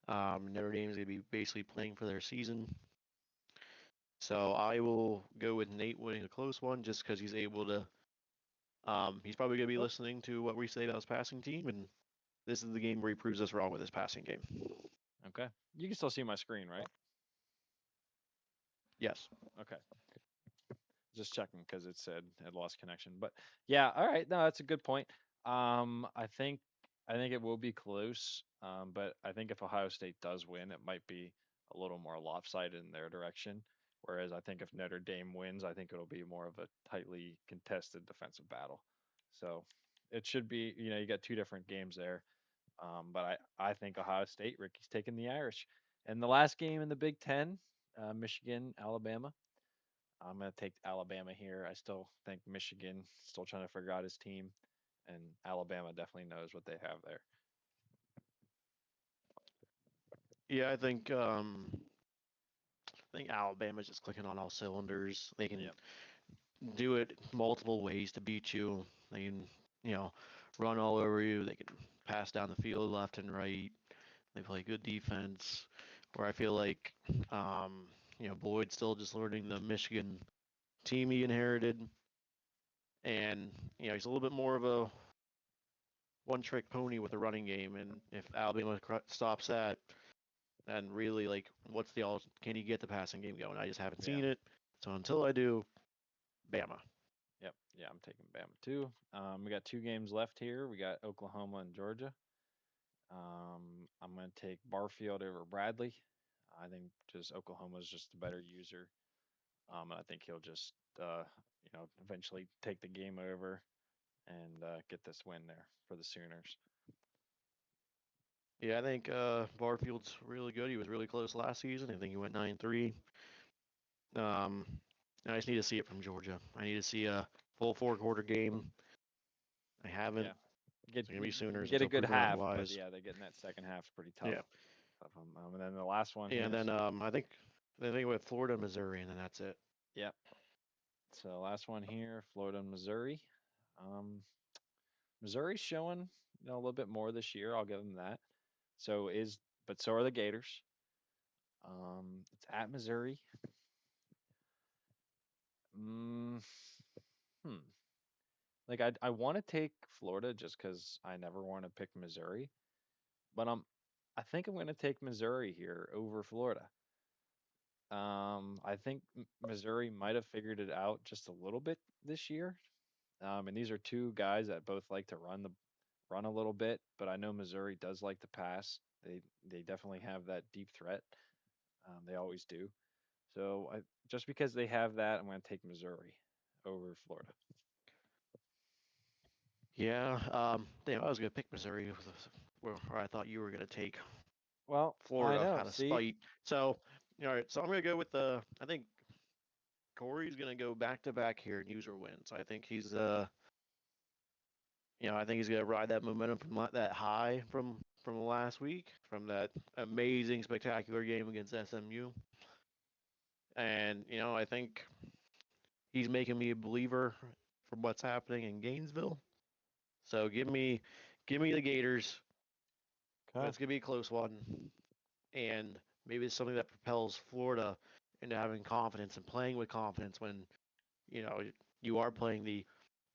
Notre Dame's gonna be basically playing for their season. So I will go with Nate winning a close one just because he's able to. He's probably going to be Oh, listening to what we say about his passing team, and this is the game where he proves us wrong with his passing game. okay. You can still see my screen, right? Yes. Okay. Just checking because it said had lost connection. But yeah, all right. No, that's a good point. I think it will be close. But I think if Ohio State does win, it might be a little more lopsided in their direction. Whereas I think if Notre Dame wins, I think it'll be more of a tightly contested defensive battle. So it should be, you got two different games there. But I think Ohio State, Ricky's taking the Irish. And the last game in the Big Ten, Michigan, Alabama. I'm going to take Alabama here. I still think Michigan still trying to figure out his team, and Alabama definitely knows what they have there. Yeah, I think Alabama's just clicking on all cylinders. They can Yep. do it multiple ways to beat you. They can, you know, run all over you. They can pass down the field left and right. They play good defense. Where I feel like, Boyd's still just learning the Michigan team he inherited, and he's a little bit more of a one-trick pony with a running game. And if Alabama stops that, then really, like, what's the all? Can you get the passing game going? I just haven't Yeah. seen it. So until I do, Bama. Yep. Yeah, I'm taking Bama too. We got two games left here. We got Oklahoma and Georgia. I'm going to take Barfield over Bradley. I think just Oklahoma's just a better user. And I think he'll just, eventually take the game over and get this win there for the Sooners. Yeah, I think Barfield's really good. He was really close last season. I think he went 9-3. Um, I just need to see it from Georgia. I need to see a full four-quarter game. I Yeah. haven't. Get It's gonna you, be you Sooners get a until good proven half, but otherwise. yeah, they get in that second half is pretty Yeah, tough. And then the last one and here. then I think with Florida, Missouri, and then that's it. Yep. So last one here, Florida and Missouri. Um, Missouri's showing, a little bit more this year. I'll give them that. But so are the Gators. It's at Missouri. Mm, hmm. Like I want to take Florida just because I never want to pick Missouri, but I think I'm going to take Missouri here over Florida. I think Missouri might have figured it out just a little bit this year. And these are two guys that both like to run a little bit, but I know Missouri does like to pass. They definitely have that deep threat. They always do. So just because they have that, I'm going to take Missouri over Florida. Yeah. Damn, I was gonna pick Missouri, where I thought you were gonna take Well, I Florida know. out of See, spite. So, all right. So I'm gonna go with the. I think Corey's gonna go back to back here and user wins. I think he's gonna ride that momentum from that high from last week, from that amazing, spectacular game against SMU. And I think he's making me a believer from what's happening in Gainesville. So give me the Gators. okay. It's gonna be a close one, and maybe it's something that propels Florida into having confidence and playing with confidence when you know you are playing the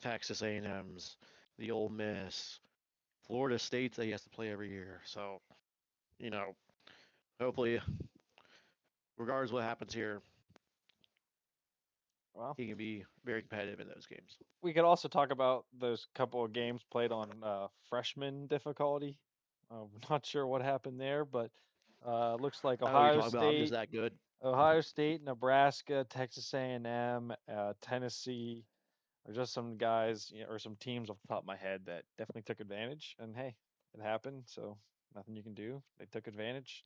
Texas A&Ms, the Ole Miss, Florida States that he has to play every year. So you know, hopefully, regardless of what happens here, Well, he can be very competitive in those games. we could also talk about those couple of games played on freshman difficulty. I'm not sure what happened there, but looks like I know what you're talking about. I'm just that good. Ohio State, Nebraska, Texas A&M, Tennessee, or just some guys, or some teams off the top of my head that definitely took advantage. And hey, it happened, so nothing you can do. They took advantage.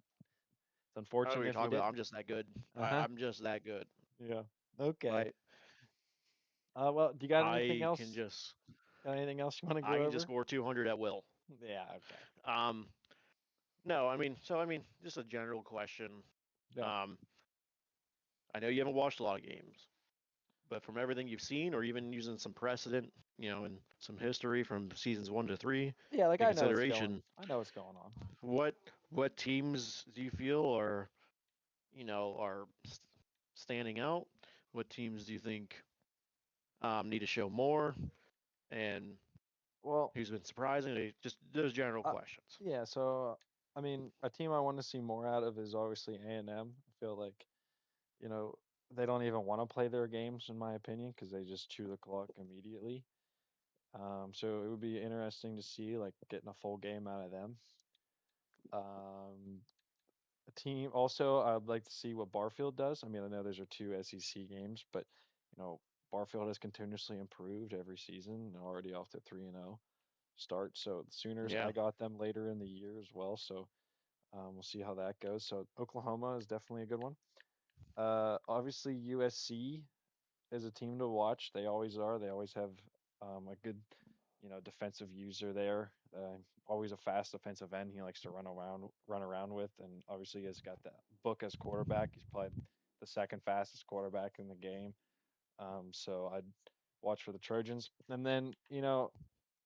It's I know what unfortunate you're if you talking about. didn't. I'm just that good. Uh huh. I'm just that good. Yeah. Okay. Like Well, do you got anything I can else? just. Anything else you want to I go can just over? score 200 at will. Yeah. Okay. Um, no, I mean, just a general question. Yeah. Um, I know you haven't watched a lot of games, but from everything you've seen, or even using some precedent, and some history from seasons 1 to 3 Yeah. Like in I know what's going. consideration, I know what's going on. what what teams do you feel are standing out? What teams do you think need to show more? And Well, who's been surprising? Just those general uh, questions. yeah. So I mean, a team I want to see more out of is obviously A&M. I feel like you know they don't even want to play their games in my opinion because they just chew the clock immediately. So it would be interesting to see like getting a full game out of them. Um, a team also I'd like to see what Barfield does. I mean, I know those are two SEC games, but Barfield has continuously improved every season, already off to 3-0 start. So the Sooners, I Yeah, got them later in the year as well. So we'll see how that goes. So Oklahoma is definitely a good one. Obviously USC is a team to watch. They always are. They always have a good, defensive user there. Always a fast defensive end. He likes to run around with, and obviously he's got that book as quarterback. He's probably the second fastest quarterback in the game. So I'd watch for the Trojans, and then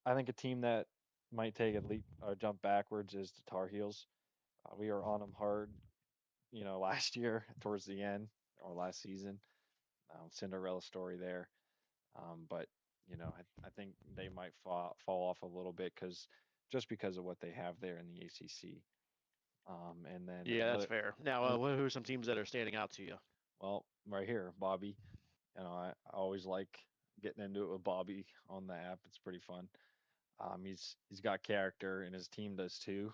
I think a team that might take a leap or jump backwards is the Tar Heels. We were on them hard, last year towards the end or last season. Cinderella story there. But I think they might fall off a little bit because of what they have there in the ACC. And then yeah, that's another, fair. Now, and who are some teams that are standing out to you? well, right here, Bobby. I always like getting into it with Bobby on the app. It's pretty fun. He's got character, and his team does too.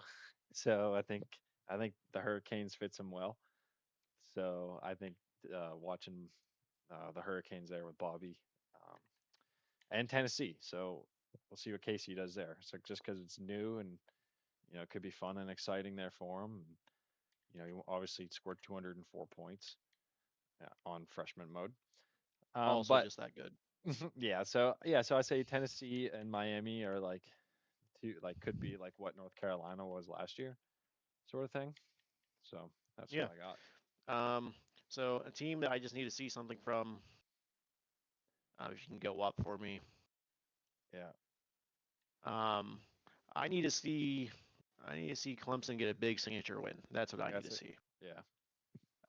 So I think the Hurricanes fits him well. So I think watching the Hurricanes there with Bobby. Um, and Tennessee. So we'll see what Casey does there. So just because it's new and it could be fun and exciting there for him. He obviously scored 204 points on freshman mode. Also, But just that good. so I say Tennessee and Miami are like two, like could be like what North Carolina was last year, sort of thing. So that's what Yeah. I got. Um, so a team that I just need to see something from. If you can go up for me. Yeah, Um, I need to see. I need to see Clemson get a big signature win. That's what I need to that's it. see. Yeah,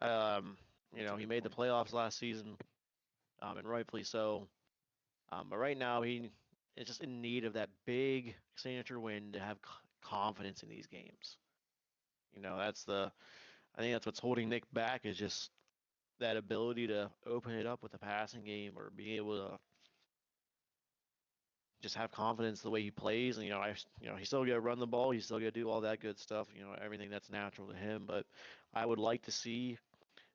Um, that's a he good made the point. playoffs last season, and rightfully so. But right now he is just in need of that big signature win to have confidence in these games. That's the. I think that's what's holding Nick back is just that ability to open it up with the passing game or be able to just have confidence the way he plays. And he's still gonna run the ball, he's still gonna do all that good stuff. Everything that's natural to him. But I would like to see,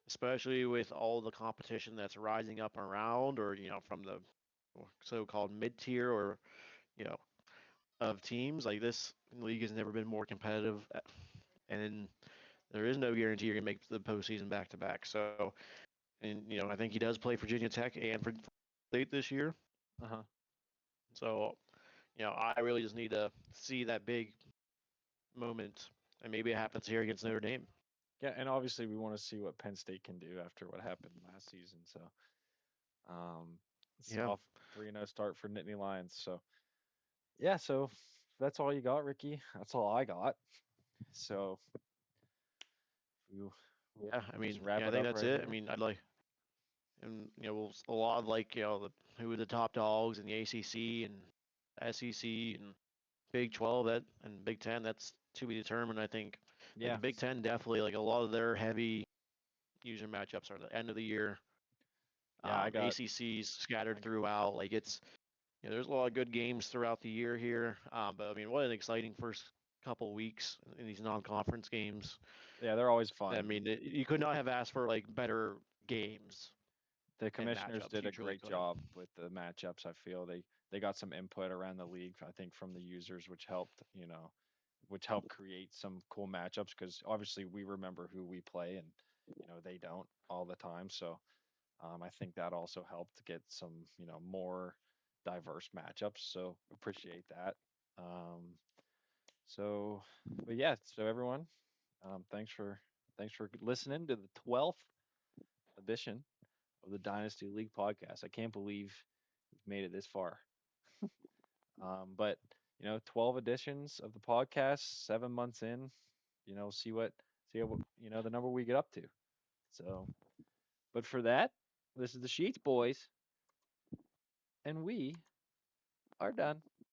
especially with all the competition that's rising up around, or from the so-called mid-tier, or you know of teams like this league has never been more competitive, and there is no guarantee you're gonna make the postseason back to back. So, and I think he does play Virginia Tech and for State this year. Uh huh. So, I really just need to see that big moment, and maybe it happens here against Notre Dame. Yeah, and obviously we want to see what Penn State can do after what happened last season. So it's Yeah, off 3-0 start for Nittany Lions. So yeah, so that's all you got, Ricky. That's all I got. So we yeah. I just mean, wrap yeah, I it think up that's right it. I here. mean, I'd like, and we'll a lot of like who are the top dogs in the ACC and SEC and Big 12 and Big 10. That's to be determined. I think like the Yeah, Big 10 definitely like a lot of their heavy user matchups are the end of the year. yeah, ACC's scattered I, throughout. Like it's there's a lot of good games throughout the year here. But I mean, what an exciting first couple weeks in these non-conference games. yeah, they're always I fun. mean, you could not have asked for like better games The and commissioners matchups. did You a truly great couldn't. job with the matchups. I feel they got some input around the league, I think, from the users, which helped create some cool matchups because obviously we remember who we play and they don't all the time. So I think that also helped get some more. diverse matchups. So appreciate that. Um, but yeah, so everyone, thanks for listening to the 12th edition of the Dynasty League podcast. I can't believe we've made it this far. But 12 editions of the podcast, 7 months in, see what the number we get up to. So, but for that, this is the Sheets boys, and we are done.